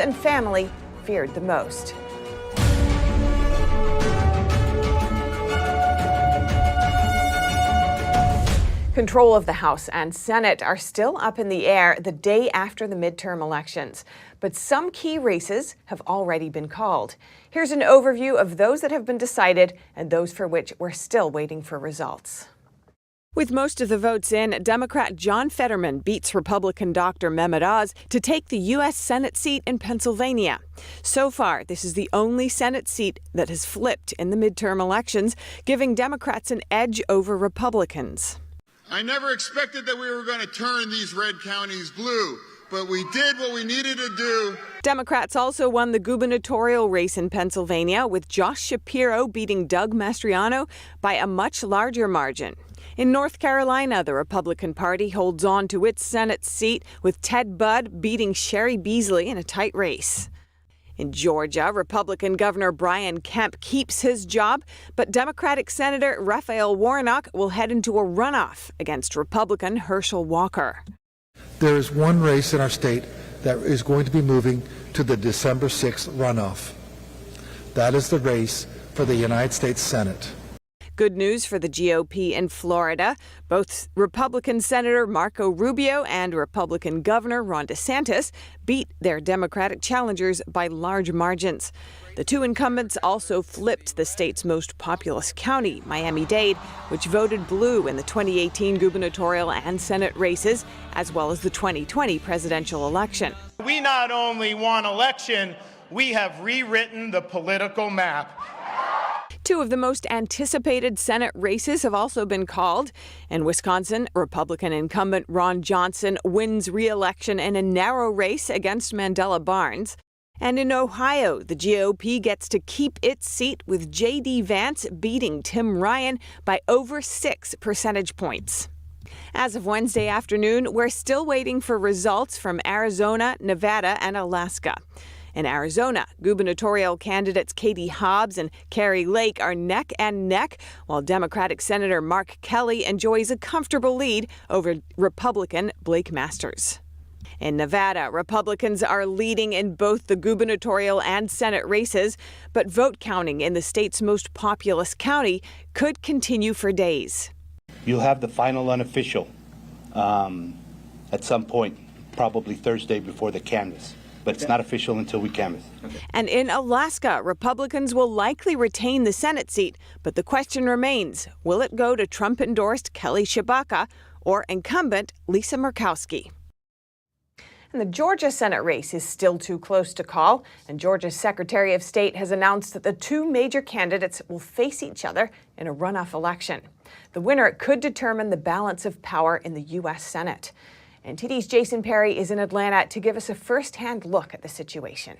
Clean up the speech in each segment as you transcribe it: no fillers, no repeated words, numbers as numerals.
and family feared the most. Control of the House and Senate are still up in the air the day after the midterm elections, but some key races have already been called. Here's an overview of those that have been decided and those for which we're still waiting for results. With most of the votes in, Democrat John Fetterman beats Republican Dr. Mehmet Oz to take the U.S. Senate seat in Pennsylvania. So far, this is the only Senate seat that has flipped in the midterm elections, giving Democrats an edge over Republicans. I never expected that we were going to turn these red counties blue, but we did what we needed to do. Democrats also won the gubernatorial race in Pennsylvania, with Josh Shapiro beating Doug Mastriano by a much larger margin. In North Carolina, the Republican Party holds on to its Senate seat, with Ted Budd beating Sherry Beasley in a tight race. In Georgia, Republican Governor Brian Kemp keeps his job, but Democratic Senator Raphael Warnock will head into a runoff against Republican Herschel Walker. There is one race in our state that is going to be moving to the December 6th runoff. That is the race for the United States Senate. Good news for the GOP in Florida. Both Republican Senator Marco Rubio and Republican Governor Ron DeSantis beat their Democratic challengers by large margins. The two incumbents also flipped the state's most populous county, Miami-Dade, which voted blue in the 2018 gubernatorial and Senate races, as well as the 2020 presidential election. We not only won election, we have rewritten the political map. Two of the most anticipated Senate races have also been called. In Wisconsin, Republican incumbent Ron Johnson wins re-election in a narrow race against Mandela Barnes. And in Ohio, the GOP gets to keep its seat, with J.D. Vance beating Tim Ryan by over 6 percentage points. As of Wednesday afternoon, we're still waiting for results from Arizona, Nevada, and Alaska. In Arizona, gubernatorial candidates Katie Hobbs and Kari Lake are neck and neck, while Democratic Senator Mark Kelly enjoys a comfortable lead over Republican Blake Masters. In Nevada, Republicans are leading in both the gubernatorial and Senate races, but vote counting in the state's most populous county could continue for days. You'll have the final unofficial at some point, probably Thursday before the canvass. But it's not official until we canvass. And in Alaska, Republicans will likely retain the Senate seat, but the question remains, will it go to Trump-endorsed Kelly Tshibaka or incumbent Lisa Murkowski? And the Georgia Senate race is still too close to call, and Georgia's Secretary of State has announced that the two major candidates will face each other in a runoff election. The winner could determine the balance of power in the U.S. Senate. NTD's Jason Perry is in Atlanta to give us a first-hand look at the situation.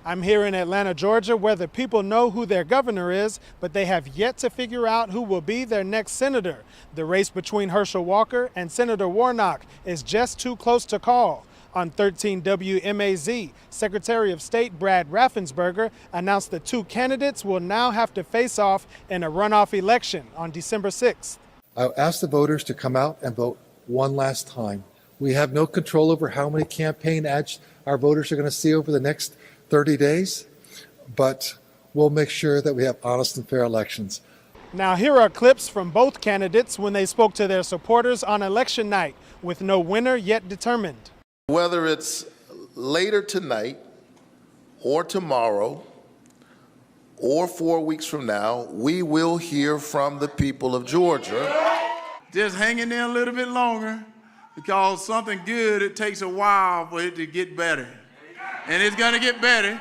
I'm here in Atlanta, Georgia, where the people know who their governor is, but they have yet to figure out who will be their next senator. The race between Herschel Walker and Senator Warnock is just too close to call. On 13 WMAZ, Secretary of State Brad Raffensperger announced the two candidates will now have to face off in a runoff election on December 6th. I asked the voters to come out and vote one last time. We have no control over how many campaign ads our voters are going to see over the next 30 days, but we'll make sure that we have honest and fair elections. Now here are clips from both candidates when they spoke to their supporters on election night, with no winner yet determined. Whether it's later tonight or tomorrow or 4 weeks from now, we will hear from the people of Georgia. Just hang in there a little bit longer, because something good, it takes a while for it to get better. And it's going to get better.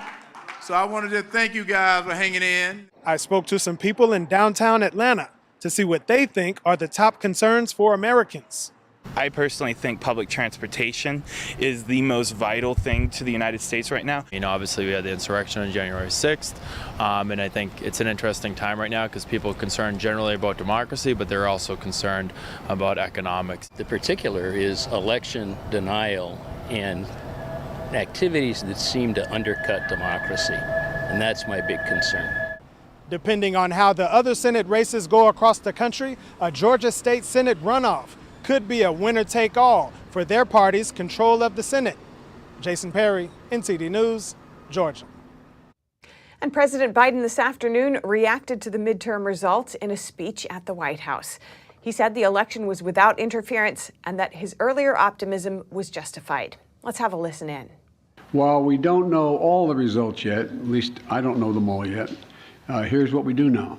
So I wanted to thank you guys for hanging in. I spoke to some people in downtown Atlanta to see what they think are the top concerns for Americans. I personally think public transportation is the most vital thing to the United States right now. You know, obviously we had the insurrection on January 6th, and I think it's an interesting time right now because people are concerned generally about democracy, but they're also concerned about economics. The particular is election denial and activities that seem to undercut democracy, and that's my big concern. Depending on how the other Senate races go across the country, a Georgia State Senate runoff could be a winner-take-all for their party's control of the Senate. Jason Perry, NTD News, Georgia. And President Biden this afternoon reacted to the midterm results in a speech at the White House. He said the election was without interference and that his earlier optimism was justified. Let's have a listen in. While we don't know all the results yet, at least I don't know them all yet, here's what we do know.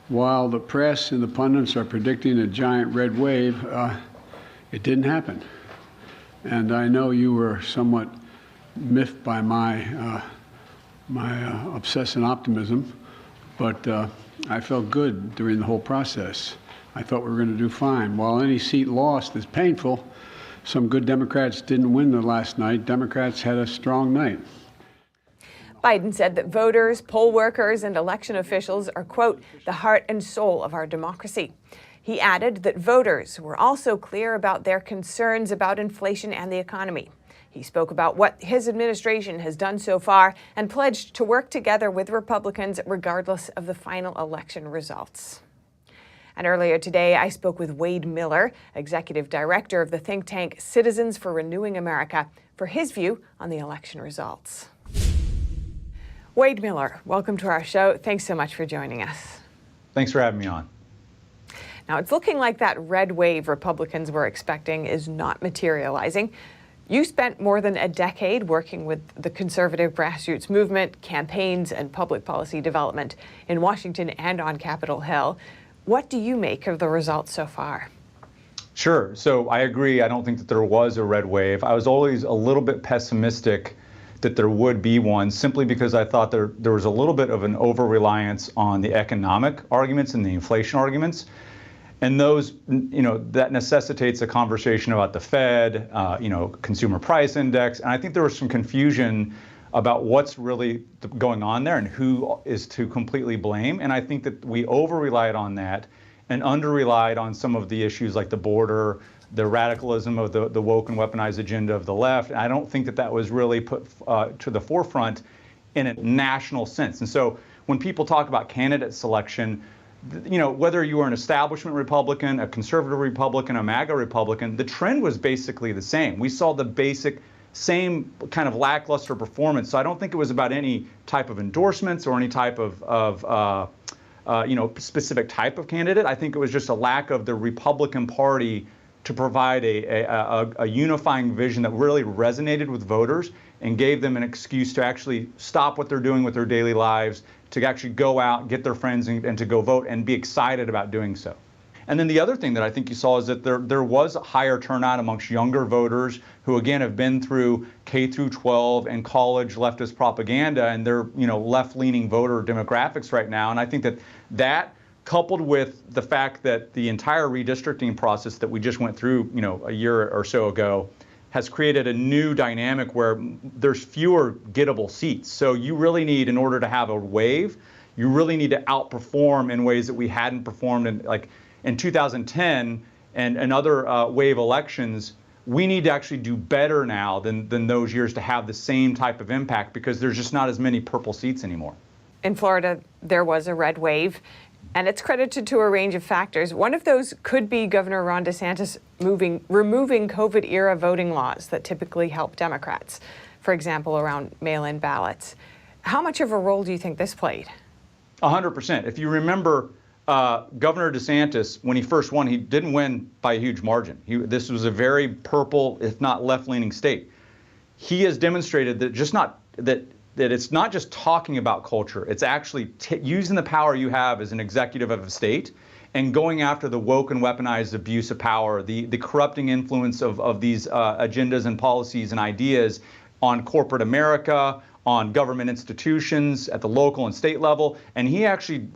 While the press and the pundits are predicting a giant red wave, it didn't happen. And I know you were somewhat miffed by my obsessive optimism, but I felt good during the whole process. I thought we were going to do fine. While any seat lost is painful, some good Democrats didn't win the last night. Democrats had a strong night. Biden said that voters, poll workers, and election officials are, quote, the heart and soul of our democracy. He added that voters were also clear about their concerns about inflation and the economy. He spoke about what his administration has done so far and pledged to work together with Republicans regardless of the final election results. And earlier today, I spoke with Wade Miller, executive director of the think tank Citizens for Renewing America, for his view on the election results. Wade Miller, welcome to our show. Thanks so much for joining us. Thanks for having me on. Now, it's looking like that red wave Republicans were expecting is not materializing. You spent more than a decade working with the conservative grassroots movement, campaigns, and public policy development in Washington and on Capitol Hill. What do you make of the results so far? Sure. So I agree. I don't think that there was a red wave. I was always a little bit pessimistic that there would be one, simply because I thought there was a little bit of an over-reliance on the economic arguments and the inflation arguments. And those, that necessitates a conversation about the Fed, consumer price index. And I think there was some confusion about what's really going on there and who is to completely blame. And I think that we over-relied on that and under-relied on some of the issues like the border, the radicalism of the woke and weaponized agenda of the left. And I don't think that was really put to the forefront in a national sense. And so when people talk about candidate selection, whether you were an establishment Republican, a conservative Republican, a MAGA Republican, the trend was basically the same. We saw the same kind of lackluster performance. So I don't think it was about any type of endorsements or any type of specific type of candidate. I think it was just a lack of the Republican Party to provide a unifying vision that really resonated with voters and gave them an excuse to actually stop what they're doing with their daily lives, to actually go out, get their friends, and to go vote and be excited about doing so. And then the other thing that I think you saw is that there was a higher turnout amongst younger voters who, again, have been through K through 12 and college leftist propaganda, and they're left-leaning voter demographics right now. And I think that coupled with the fact that the entire redistricting process that we just went through, a year or so ago, has created a new dynamic where there's fewer gettable seats. So you really need, in order to have a wave, you really need to outperform in ways that we hadn't performed in 2010 and other wave elections. We need to actually do better now than those years to have the same type of impact, because there's just not as many purple seats anymore. In Florida, there was a red wave, and it's credited to a range of factors. One of those could be Governor Ron DeSantis removing COVID-era voting laws that typically help Democrats, for example, around mail-in ballots. How much of a role do you think this played? 100%. If you remember, Governor DeSantis, when he first won, he didn't win by a huge margin. This was a very purple, if not left-leaning state. He has demonstrated that it's not just talking about culture, it's actually using the power you have as an executive of a state and going after the woke and weaponized abuse of power, the corrupting influence of these agendas and policies and ideas on corporate America, on government institutions at the local and state level. And he actually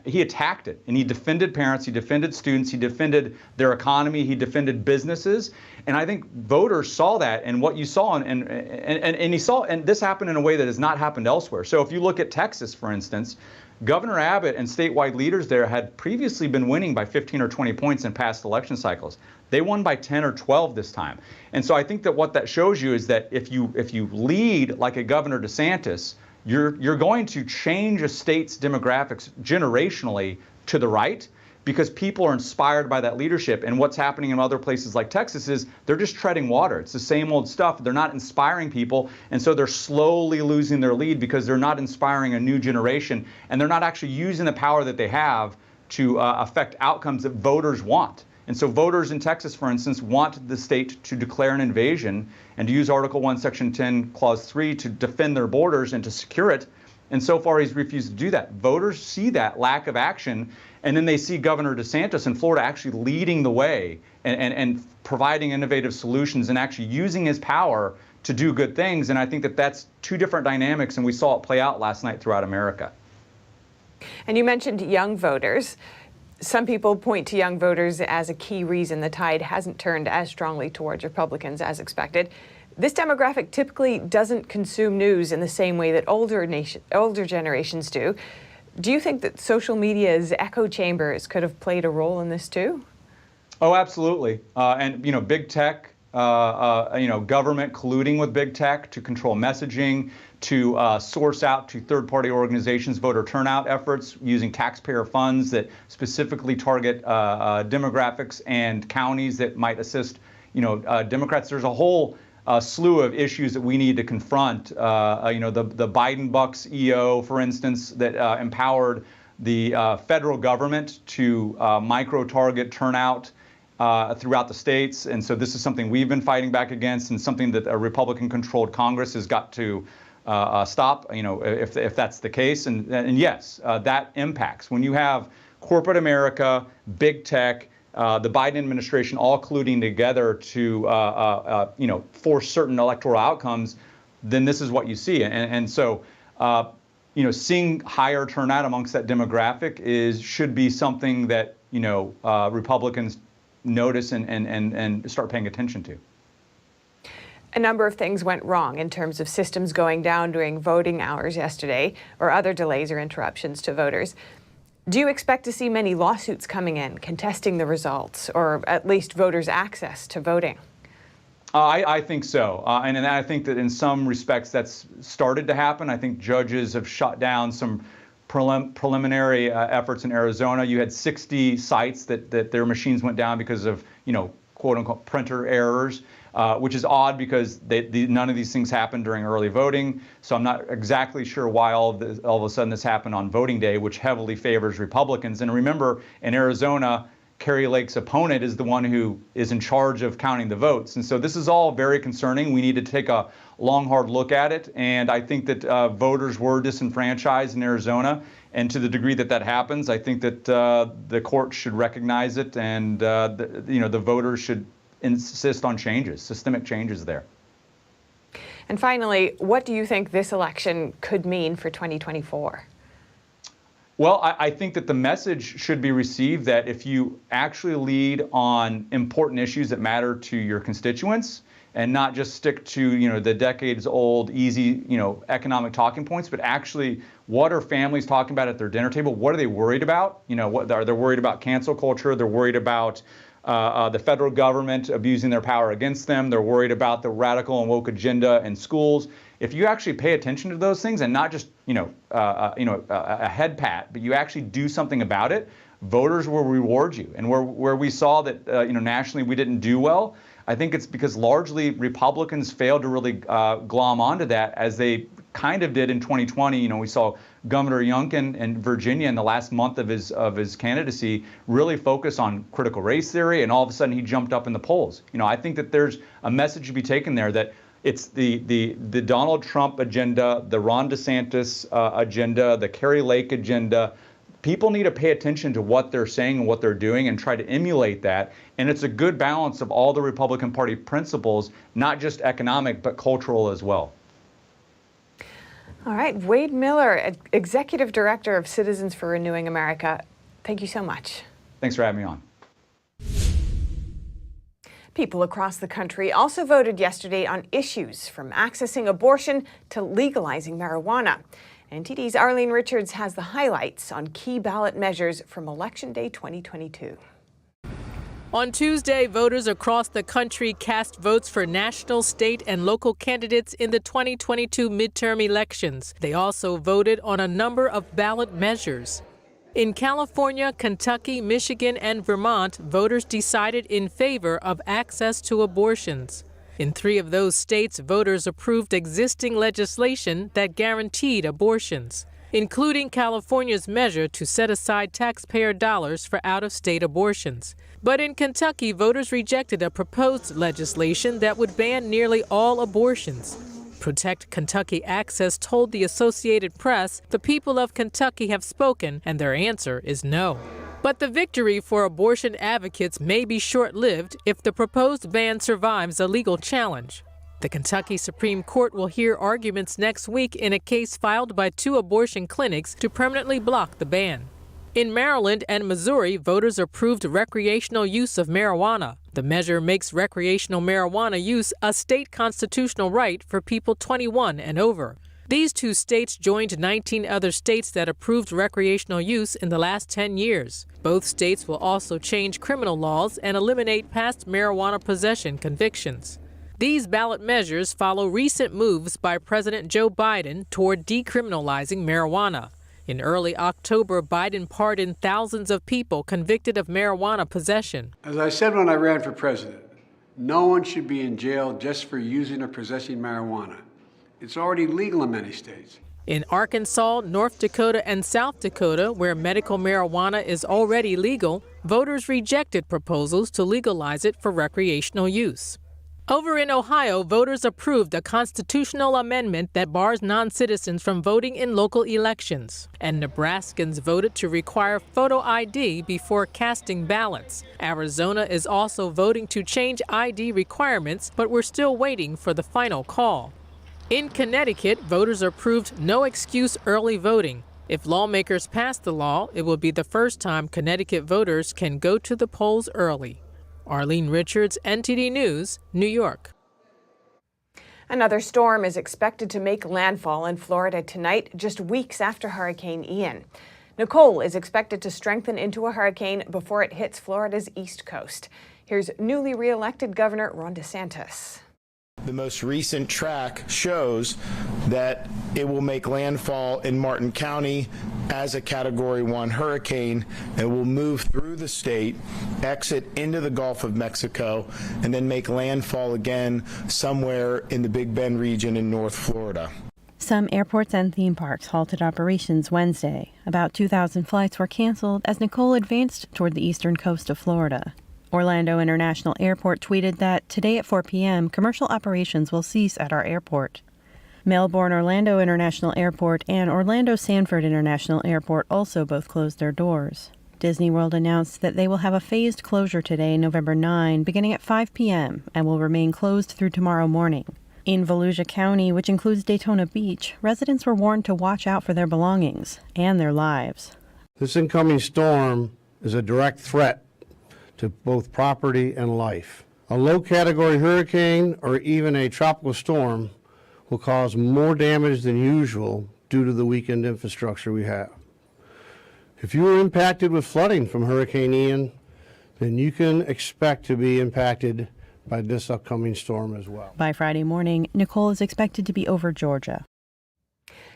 he attacked it, and he defended parents, he defended students, he defended their economy, he defended businesses. And I think voters saw that, and what you saw, and he saw, and this happened in a way that has not happened elsewhere. So if you look at Texas, for instance, Governor Abbott and statewide leaders there had previously been winning by 15 or 20 points in past election cycles. They won by 10 or 12 this time. And so I think that what that shows you is that if you lead like a Governor DeSantis, you're going to change a state's demographics generationally to the right, because people are inspired by that leadership. And what's happening in other places like Texas is they're just treading water. It's the same old stuff. They're not inspiring people, and so they're slowly losing their lead because they're not inspiring a new generation, and they're not actually using the power that they have to affect outcomes that voters want. And so voters in Texas, for instance, want the state to declare an invasion and to use Article 1, Section 10, Clause 3 to defend their borders and to secure it. And so far, he's refused to do that. Voters see that lack of action, and then they see Governor DeSantis in Florida actually leading the way and providing innovative solutions and actually using his power to do good things. And I think that that's two different dynamics, and we saw it play out last night throughout America. And you mentioned young voters. Some people point to young voters as a key reason the tide hasn't turned as strongly towards Republicans as expected. This demographic typically doesn't consume news in the same way that older generations do. Do you think that social media's echo chambers could have played a role in this too? Oh, absolutely. And big tech, government colluding with big tech to control messaging, to source out to third-party organizations voter turnout efforts using taxpayer funds that specifically target demographics and counties that might assist, Democrats. There's a whole slew of issues that we need to confront. The Biden Bucks EO, for instance, that empowered the federal government to micro-target turnout throughout the states. And so this is something we've been fighting back against, and something that a Republican-controlled Congress has got to stop, if that's the case. And yes, that impacts. When you have corporate America, big tech, the Biden administration all colluding together to, force certain electoral outcomes, then this is what you see. And so, seeing higher turnout amongst that demographic should be something that, Republicans notice and start paying attention to. A number of things went wrong in terms of systems going down during voting hours yesterday, or other delays or interruptions to voters. Do you expect to see many lawsuits coming in contesting the results, or at least voters' access to voting? I think so. And I think that in some respects that's started to happen. I think judges have shut down some preliminary efforts in Arizona. You had 60 sites that their machines went down because of, quote unquote, printer errors. Which is odd because none of these things happened during early voting. So I'm not exactly sure why all of a sudden this happened on voting day, which heavily favors Republicans. And remember, in Arizona, Kari Lake's opponent is the one who is in charge of counting the votes. And so this is all very concerning. We need to take a long, hard look at it. And I think that voters were disenfranchised in Arizona. And to the degree that that happens, I think that the court should recognize it, and the voters should insist on changes, systemic changes there. And finally, what do you think this election could mean for 2024? Well, I think that the message should be received that if you actually lead on important issues that matter to your constituents, and not just stick to, the decades-old, easy, economic talking points, but actually, what are families talking about at their dinner table? What are they worried about? What are they worried about? Cancel culture. They're worried about the federal government abusing their power against them. They're worried about the radical and woke agenda in schools. If you actually pay attention to those things and not just, a head pat, but you actually do something about it, voters will reward you. And where we saw that, nationally we didn't do well, I think it's because largely Republicans failed to really glom onto that, as they kind of did in 2020. We saw Governor Youngkin in Virginia in the last month of his candidacy really focus on critical race theory, and all of a sudden he jumped up in the polls. I think that there's a message to be taken there that it's the Donald Trump agenda, the Ron DeSantis agenda, the Kari Lake agenda. People need to pay attention to what they're saying and what they're doing and try to emulate that. And it's a good balance of all the Republican Party principles, not just economic, but cultural as well. All right, Wade Miller, Executive Director of Citizens for Renewing America. Thank you so much. Thanks for having me on. People across the country also voted yesterday on issues from accessing abortion to legalizing marijuana. NTD's Arlene Richards has the highlights on key ballot measures from Election Day 2022. On Tuesday, voters across the country cast votes for national, state, and local candidates in the 2022 midterm elections. They also voted on a number of ballot measures. In California, Kentucky, Michigan, and Vermont, voters decided in favor of access to abortions. In 3 of those states, voters approved existing legislation that guaranteed abortions, including California's measure to set aside taxpayer dollars for out-of-state abortions. But in Kentucky, voters rejected a proposed legislation that would ban nearly all abortions. Protect Kentucky Access told the Associated Press the people of Kentucky have spoken and their answer is no. But the victory for abortion advocates may be short-lived if the proposed ban survives a legal challenge. The Kentucky Supreme Court will hear arguments next week in a case filed by 2 abortion clinics to permanently block the ban. In Maryland and Missouri, voters approved recreational use of marijuana. The measure makes recreational marijuana use a state constitutional right for people 21 and over. These 2 states joined 19 other states that approved recreational use in the last 10 years. Both states will also change criminal laws and eliminate past marijuana possession convictions. These ballot measures follow recent moves by President Joe Biden toward decriminalizing marijuana. In early October, Biden pardoned thousands of people convicted of marijuana possession. As I said when I ran for president, no one should be in jail just for using or possessing marijuana. It's already legal in many states. In Arkansas, North Dakota, and South Dakota, where medical marijuana is already legal, voters rejected proposals to legalize it for recreational use. Over in Ohio, voters approved a constitutional amendment that bars non-citizens from voting in local elections. And Nebraskans voted to require photo ID before casting ballots. Arizona is also voting to change ID requirements, but we're still waiting for the final call. In Connecticut, voters approved no-excuse early voting. If lawmakers pass the law, it will be the first time Connecticut voters can go to the polls early. Arlene Richards, NTD News, New York. Another storm is expected to make landfall in Florida tonight, just weeks after Hurricane Ian. Nicole is expected to strengthen into a hurricane before it hits Florida's east coast. Here's newly re-elected Governor Ron DeSantis. The most recent track shows that it will make landfall in Martin County as a Category 1 hurricane. It will move through the state, exit into the Gulf of Mexico, and then make landfall again somewhere in the Big Bend region in North Florida. Some airports and theme parks halted operations Wednesday. About 2,000 flights were canceled as Nicole advanced toward the eastern coast of Florida. Orlando International Airport tweeted that today at 4 p.m., commercial operations will cease at our airport. Melbourne Orlando International Airport and Orlando Sanford International Airport also both closed their doors. Disney World announced that they will have a phased closure today, November 9, beginning at 5 p.m., and will remain closed through tomorrow morning. In Volusia County, which includes Daytona Beach, residents were warned to watch out for their belongings and their lives. This incoming storm is a direct threat to both property and life. A low-category hurricane or even a tropical storm will cause more damage than usual due to the weakened infrastructure we have. If you were impacted with flooding from Hurricane Ian, then you can expect to be impacted by this upcoming storm as well. By Friday morning, Nicole is expected to be over Georgia.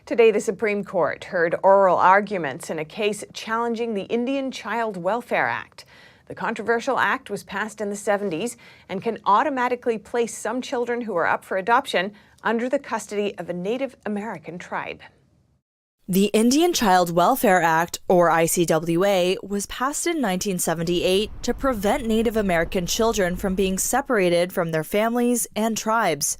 Today, the Supreme Court heard oral arguments in a case challenging the Indian Child Welfare Act. The controversial act was passed in the 70s and can automatically place some children who are up for adoption under the custody of a Native American tribe. The Indian Child Welfare Act, or ICWA, was passed in 1978 to prevent Native American children from being separated from their families and tribes.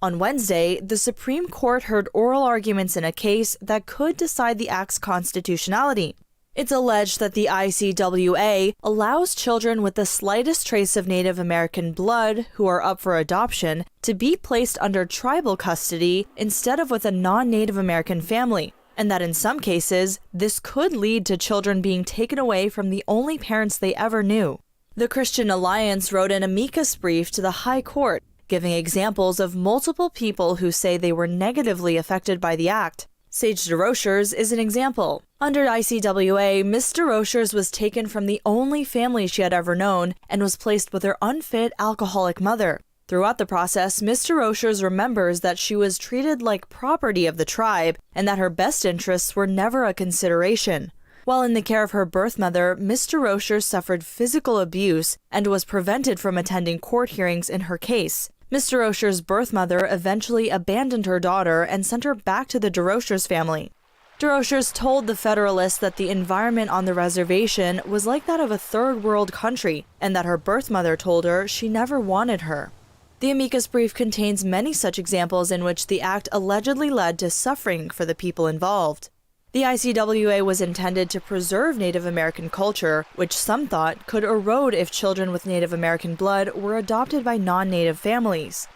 On Wednesday, the Supreme Court heard oral arguments in a case that could decide the act's constitutionality. It's alleged that the ICWA allows children with the slightest trace of Native American blood who are up for adoption to be placed under tribal custody instead of with a non-Native American family, and that in some cases, this could lead to children being taken away from the only parents they ever knew. The Christian Alliance wrote an amicus brief to the High Court, giving examples of multiple people who say they were negatively affected by the act. Sage DeRochers is an example. Under ICWA, Miss DeRochers was taken from the only family she had ever known and was placed with her unfit alcoholic mother. Throughout the process, Miss DeRochers remembers that she was treated like property of the tribe and that her best interests were never a consideration. While in the care of her birth mother, Ms. DeRocher suffered physical abuse and was prevented from attending court hearings in her case. Ms. DeRocher's birth mother eventually abandoned her daughter and sent her back to the DeRocher's family. DeRocher's told the Federalist that the environment on the reservation was like that of a third world country and that her birth mother told her she never wanted her. The amicus brief contains many such examples in which the act allegedly led to suffering for the people involved. The ICWA was intended to preserve Native American culture, which some thought could erode if children with Native American blood were adopted by non-Native families.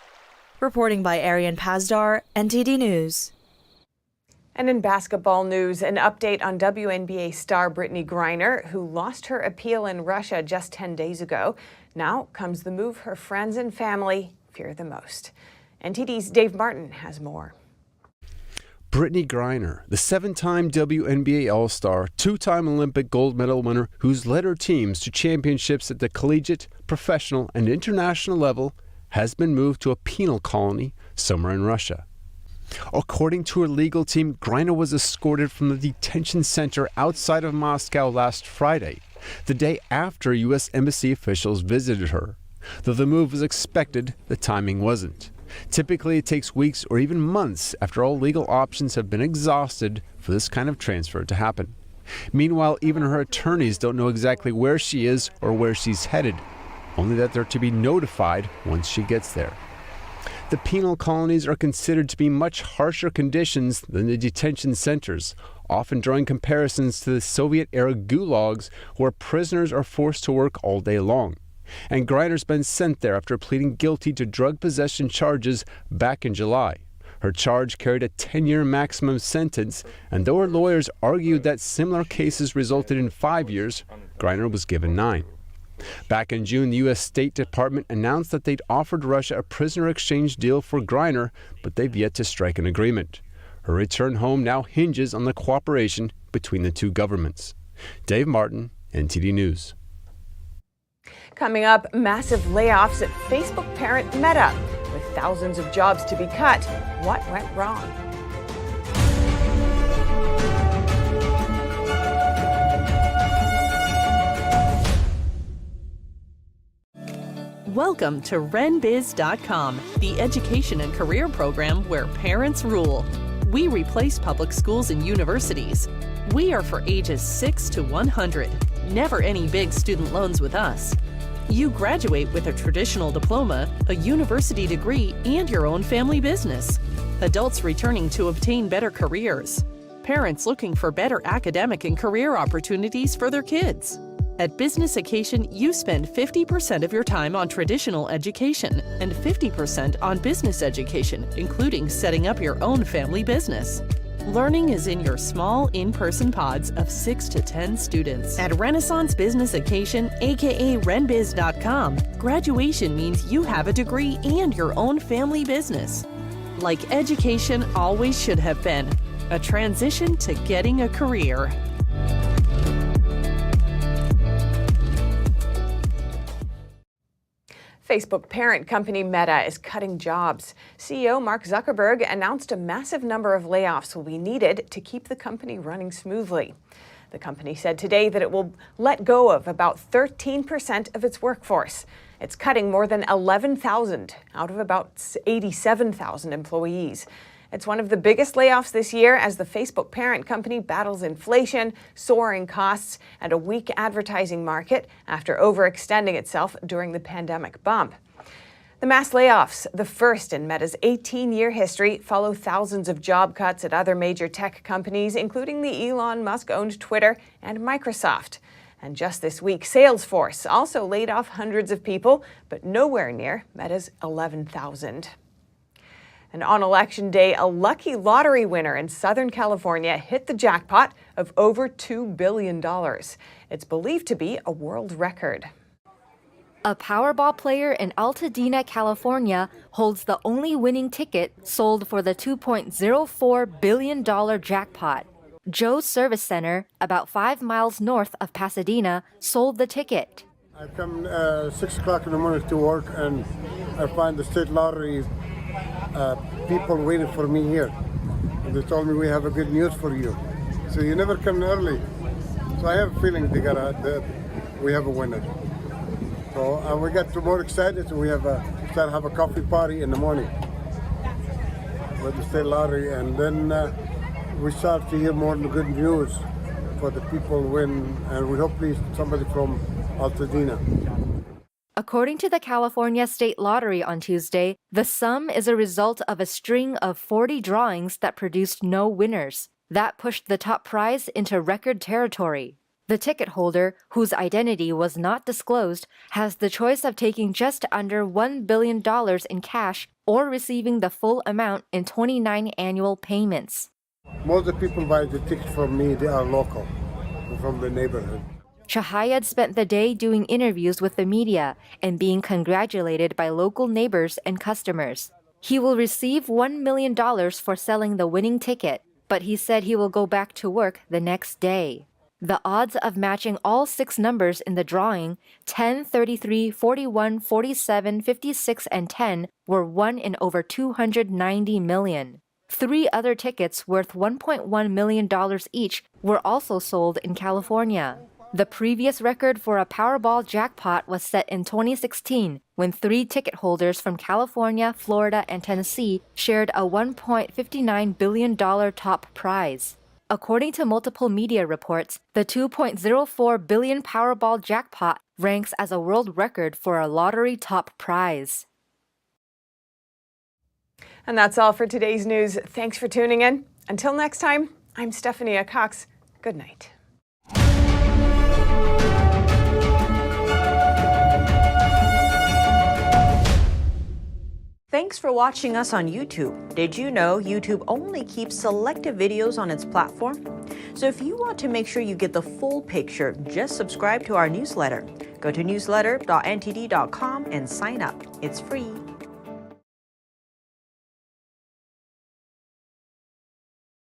Reporting by Arian Pazdar, NTD News. And in basketball news, an update on WNBA star Brittney Griner, who lost her appeal in Russia just 10 days ago. Now comes the move her friends and family fear the most. NTD's Dave Martin has more. Brittney Griner, the 7-time WNBA All-Star, 2-time Olympic gold medal winner who's led her teams to championships at the collegiate, professional, and international level, has been moved to a penal colony somewhere in Russia. According to her legal team, Griner was escorted from the detention center outside of Moscow last Friday, the day after U.S. Embassy officials visited her. Though the move was expected, the timing wasn't. Typically, it takes weeks or even months after all legal options have been exhausted for this kind of transfer to happen. Meanwhile, even her attorneys don't know exactly where she is or where she's headed, only that they're to be notified once she gets there. The penal colonies are considered to be much harsher conditions than the detention centers, often drawing comparisons to the Soviet-era gulags where prisoners are forced to work all day long. And Griner's been sent there after pleading guilty to drug possession charges back in July. Her charge carried a 10-year maximum sentence, and though her lawyers argued that similar cases resulted in 5 years, Griner was given 9. Back in June, the U.S. State Department announced that they'd offered Russia a prisoner exchange deal for Griner, but they've yet to strike an agreement. Her return home now hinges on the cooperation between the two governments. Dave Martin, NTD News. Coming up, massive layoffs at Facebook parent Meta. With thousands of jobs to be cut, what went wrong? Welcome to RenBiz.com, the education and career program where parents rule. We replace public schools and universities. We are for ages 6 to 100. Never any big student loans with us. You graduate with a traditional diploma, a university degree, and your own family business. Adults returning to obtain better careers. Parents looking for better academic and career opportunities for their kids. At Business Occasion, you spend 50% of your time on traditional education and 50% on business education, including setting up your own family business. Learning is in your small, in-person pods of 6 to 10 students. At Renaissance Business Occasion, aka RenBiz.com, graduation means you have a degree and your own family business. Like education always should have been, a transition to getting a career. Facebook parent company Meta is cutting jobs. CEO Mark Zuckerberg announced a massive number of layoffs will be needed to keep the company running smoothly. The company said today that it will let go of about 13% of its workforce. It's cutting more than 11,000 out of about 87,000 employees. It's one of the biggest layoffs this year as the Facebook parent company battles inflation, soaring costs, and a weak advertising market after overextending itself during the pandemic bump. The mass layoffs, the first in Meta's 18-year history, follow thousands of job cuts at other major tech companies, including the Elon Musk-owned Twitter and Microsoft. And just this week, Salesforce also laid off hundreds of people, but nowhere near Meta's 11,000. And on Election Day, a lucky lottery winner in Southern California hit the jackpot of over $2 billion. It's believed to be a world record. A Powerball player in Altadena, California, holds the only winning ticket sold for the $2.04 billion jackpot. Joe's Service Center, about 5 miles north of Pasadena, sold the ticket. I come 6 o'clock in the morning to work, and I find the state lottery people waiting for me here. And they told me, we have a good news for you. So you never come early. So I have a feeling that we have a winner. So and we got more excited. So we have start have a coffee party in the morning with the state lottery, and then we start to hear more good news for the people win, and we hopefully somebody from Altadena. According to the California State Lottery on Tuesday, the sum is a result of a string of 40 drawings that produced no winners. That pushed the top prize into record territory. The ticket holder, whose identity was not disclosed, has the choice of taking just under $1 billion in cash or receiving the full amount in 29 annual payments. Most of the people buy the tickets from me, they are local, from the neighborhood. Shahayed spent the day doing interviews with the media and being congratulated by local neighbors and customers. He will receive $1 million for selling the winning ticket, but he said he will go back to work the next day. The odds of matching all 6 numbers in the drawing, 10, 33, 41, 47, 56, and 10, were won in over 290 million. 3 other tickets worth $1.1 million each were also sold in California. The previous record for a Powerball jackpot was set in 2016 when 3 ticket holders from California, Florida, and Tennessee shared a $1.59 billion top prize. According to multiple media reports, the $2.04 billion Powerball jackpot ranks as a world record for a lottery top prize. And that's all for today's news. Thanks for tuning in. Until next time, I'm Stephanie Cox. Good night. Thanks for watching us on YouTube. Did you know YouTube only keeps selective videos on its platform? So if you want to make sure you get the full picture, just subscribe to our newsletter. Go to newsletter.ntd.com and sign up. It's free.